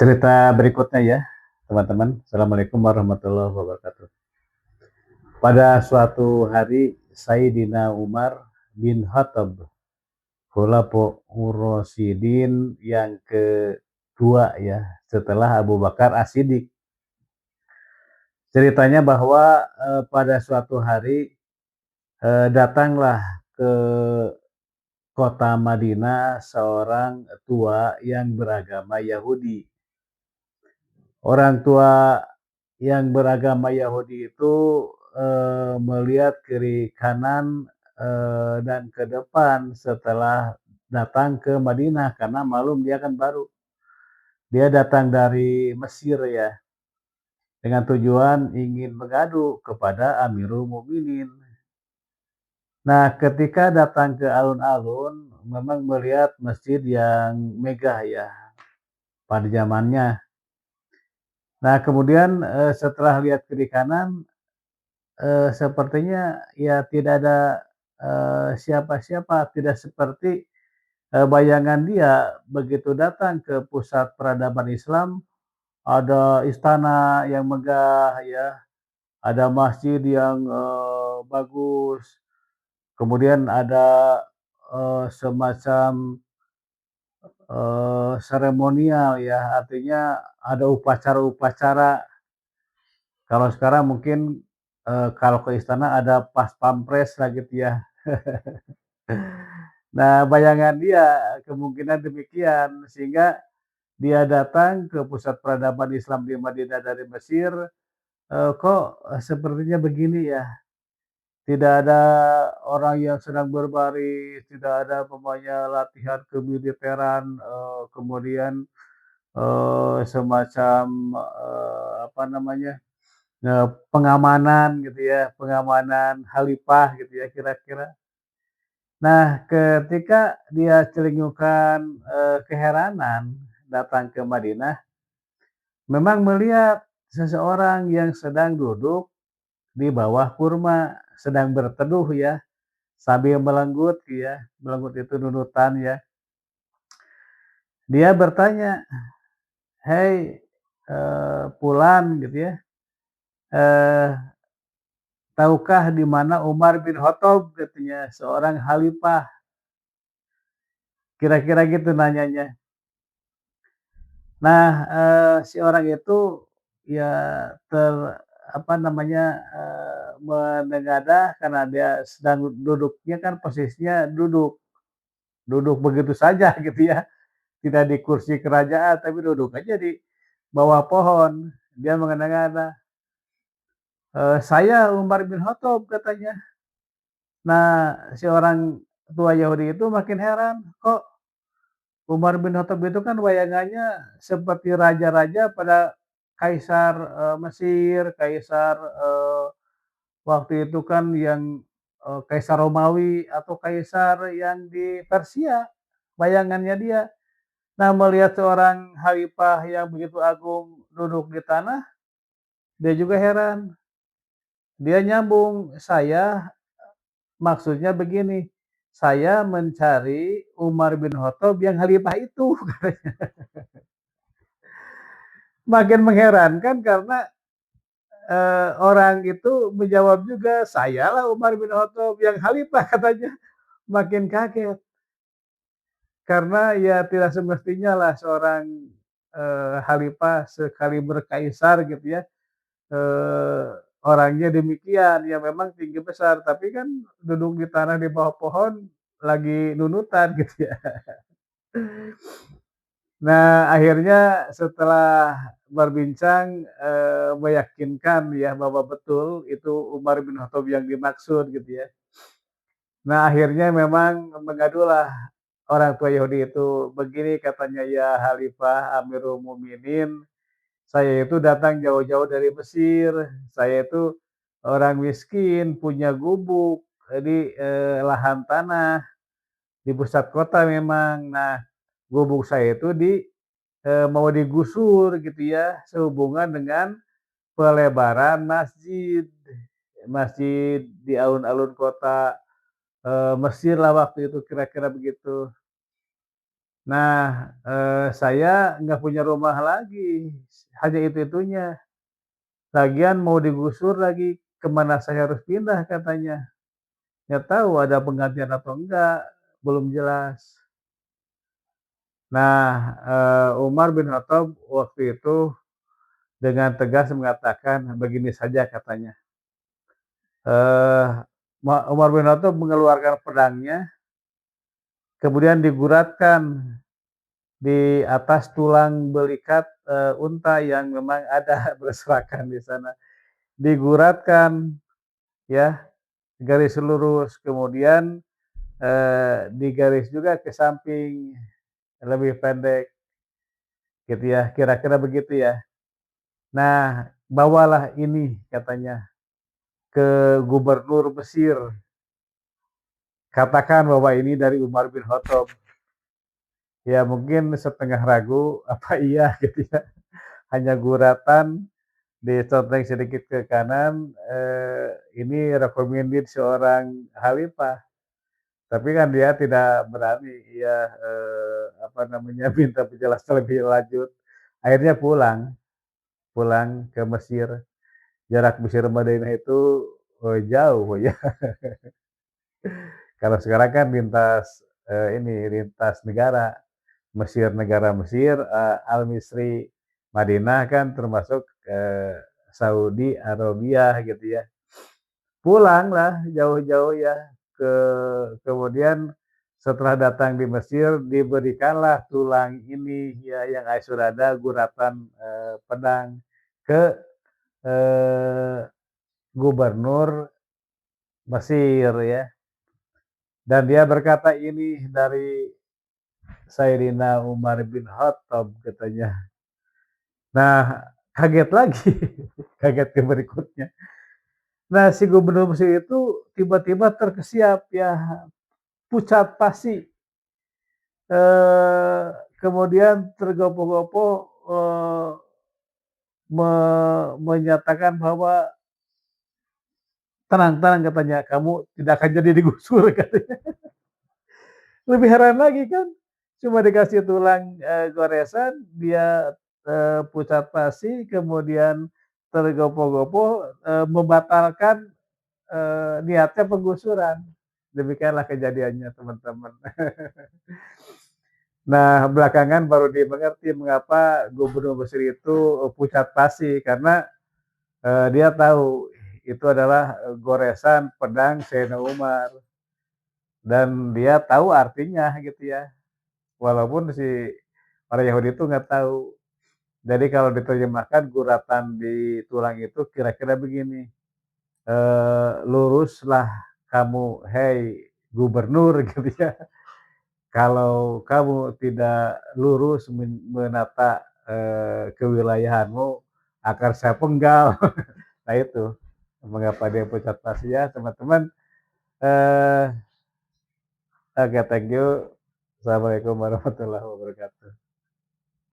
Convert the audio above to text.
Cerita berikutnya ya, teman-teman. Assalamualaikum warahmatullahi wabarakatuh. Pada suatu hari, Sayyidina Umar bin Khattab, Khulafaur Rasyidin yang kedua ya, setelah Abu Bakar As-Siddiq. Ceritanya bahwa pada suatu hari datanglah ke kota Madinah seorang tua yang beragama Yahudi. Orang tua yang beragama Yahudi itu melihat kiri kanan dan ke depan setelah datang ke Madinah karena malum dia kan baru. Dia datang dari Mesir ya dengan tujuan ingin mengadu kepada Amirul Mukminin. Nah, ketika datang ke alun-alun memang melihat masjid yang megah ya pada zamannya. Nah, kemudian setelah lihat kiri kanan sepertinya ya tidak ada siapa-siapa, tidak seperti bayangan dia begitu datang ke pusat peradaban Islam, ada istana yang megah ya, ada masjid yang bagus, kemudian ada semacam seremonial ya, artinya ada upacara-upacara. Kalau sekarang mungkin kalau ke istana ada pas pampres lah gitu ya. Nah, bayangan dia kemungkinan demikian, sehingga dia datang ke pusat peradaban Islam di Madinah dari Mesir, kok sepertinya begini ya, tidak ada orang yang sedang berbaris, tidak ada umpamanya latihan kemiliteran, kemudian, semacam, apa namanya, pengamanan gitu ya, pengamanan khalifah gitu ya kira-kira. Nah, ketika dia celingkukan, keheranan datang ke Madinah, memang melihat seseorang yang sedang duduk di bawah kurma, sedang berteduh ya, sambil melenggut ya, melenggut itu nunutan ya. Dia bertanya, "Hei, fulan," gitu ya, eee, "tahukah di mana Umar bin Khattab?" katanya, seorang khalifah, kira-kira gitu nanyanya. Nah, si orang itu ya ter apa namanya, menengadah karena dia sedang duduknya kan posisinya duduk, duduk begitu saja gitu ya, tidak di kursi kerajaan tapi duduk aja di bawah pohon. Dia mengada-ngada, "Saya Umar bin Khattab," katanya. Nah, si orang tua Yahudi itu makin heran, kok Umar bin Khattab itu kan bayangannya seperti raja-raja pada kaisar, Mesir, kaisar, waktu itu kan yang, kaisar Romawi atau kaisar yang di Persia, bayangannya dia. Nah, melihat seorang khalifah yang begitu agung duduk di tanah, dia juga heran. Dia nyambung, "Saya maksudnya begini, saya mencari Umar bin Khattab yang khalifah itu." Makin mengherankan karena, orang itu menjawab juga, "Sayalah Umar bin Khattab yang khalifah," katanya. Makin kaget, karena ya tidak semestinya lah seorang, khalifah sekaliber kaisar gitu ya, eee, orangnya demikian, ya memang tinggi besar, tapi kan duduk di tanah di bawah pohon lagi nunutan gitu ya. Nah, akhirnya setelah berbincang, meyakinkan ya bahwa betul itu Umar bin Khattab yang dimaksud gitu ya. Nah, akhirnya memang mengadulah orang tua Yahudi itu, "Begini," katanya, "ya Khalifah Amirul Mukminin, saya itu datang jauh-jauh dari Mesir. Saya itu orang miskin, punya gubuk di, lahan tanah di pusat kota memang. Nah, gubuk saya itu mau digusur gitu ya, sehubungan dengan pelebaran masjid. Masjid di alun-alun kota, Mesir lah waktu itu kira-kira begitu. Nah, saya nggak punya rumah lagi, hanya itu-itunya. Lagian mau digusur lagi, ke mana saya harus pindah katanya. Nggak tahu ada penggantian atau enggak, belum jelas. Nah, Umar bin Khattab waktu itu dengan tegas mengatakan, begini saja katanya, eee, Umar bin Khattab mengeluarkan pedangnya, kemudian diguratkan di atas tulang belikat, unta yang memang ada berserakan di sana. Diguratkan ya, garis lurus, kemudian, digaris juga ke samping, lebih pendek gitu ya, kira-kira begitu ya. Nah, bawalah ini katanya ke gubernur Mesir, katakan bahwa ini dari Umar bin Khattab. Ya mungkin setengah ragu, apa iya gitu ya, hanya guratan, dicontreng sedikit ke kanan, ini recommended seorang khalifah. Tapi kan dia tidak berani ya, apa namanya, minta penjelasan lebih lanjut. Akhirnya pulang pulang ke Mesir. Jarak Mesir Madinah itu, jauh ya. Kalau sekarang kan lintas negara. Mesir negara Mesir, Al-Misri Madinah kan termasuk, Saudi Arabia gitu ya. Pulanglah jauh-jauh ya, ke kemudian setelah datang di Mesir diberikanlah tulang ini ya yang sudah ada guratan, pedang ke, eee, gubernur Mesir ya, dan dia berkata, "Ini dari Sayyidina Umar bin Khattab," katanya. Nah, kaget lagi, kaget ke berikutnya. Nah, si gubernur Mesir itu tiba-tiba terkesiap ya, pucat pasi, eee, kemudian tergopoh-gopoh, eee, me menyatakan bahwa, "Tenang tenang," katanya, "kamu tidak akan jadi digusur," katanya. Lebih heran lagi kan, cuma dikasih tulang, goresan, dia, pucat pasi, kemudian tergopoh-gopoh, membatalkan, niatnya penggusuran. Demikianlah kejadiannya teman-teman. Nah, belakangan baru dimengerti mengapa gubernur Mesir itu, pucat pasi, karena, dia tahu itu adalah, goresan pedang Sayyidina Umar, dan dia tahu artinya gitu ya, walaupun si orang Yahudi itu nggak tahu. Jadi kalau diterjemahkan guratan di tulang itu kira-kira begini, "Luruslah kamu, hei gubernur," gitu ya. "Kalau kamu tidak lurus menata, kewilayahanmu, akan saya penggal." Nah itu, mengapa dia pucat pasi ya teman-teman, eee, oke thank you. Assalamualaikum warahmatullahi wabarakatuh.